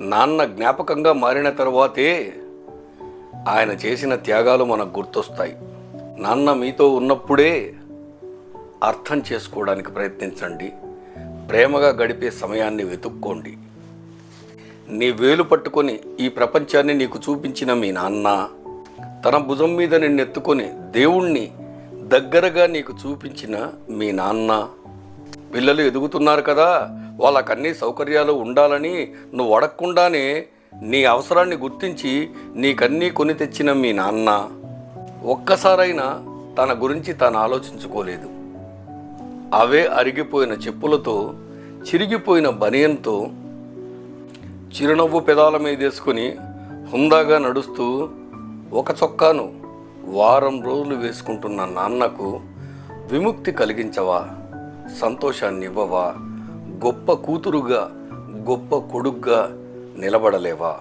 నాన్న జ్ఞాపకంగా మారిన తరువాతే ఆయన చేసిన త్యాగాలు మనకు గుర్తొస్తాయి. నాన్న మీతో ఉన్నప్పుడే అర్థం చేసుకోవడానికి ప్రయత్నించండి. ప్రేమగా గడిపే సమయాన్ని వెతుక్కోండి. నీ వేలు పట్టుకొని ఈ ప్రపంచాన్ని నీకు చూపించిన మీ నాన్న, తన భుజం మీద నిన్నెత్తుకొని దేవుణ్ణి దగ్గరగా నీకు చూపించిన మీ నాన్న, పిల్లలు ఎదుగుతున్నారు కదా, వాళ్ళకన్నీ సౌకర్యాలు ఉండాలని నువ్వు అడగకుండానే నీ అవసరాన్ని గుర్తించి నీకన్నీ కొని తెచ్చిన మీ నాన్న ఒక్కసారైనా తన గురించి తాను ఆలోచించుకోలేదు. అవే అరిగిపోయిన చెప్పులతో, చిరిగిపోయిన బనియన్తో, చిరునవ్వు పెదాల మీద వేసుకుని హుందాగా నడుస్తూ ఒక చొక్కాను వారం రోజులు వేసుకుంటున్న నాన్నకు విముక్తి కలిగించవా? సంతోషాన్ని ఇవ్వవా? గొప్ప కూతురుగా, గొప్ప కొడుగ్గా నిలబడలేవా?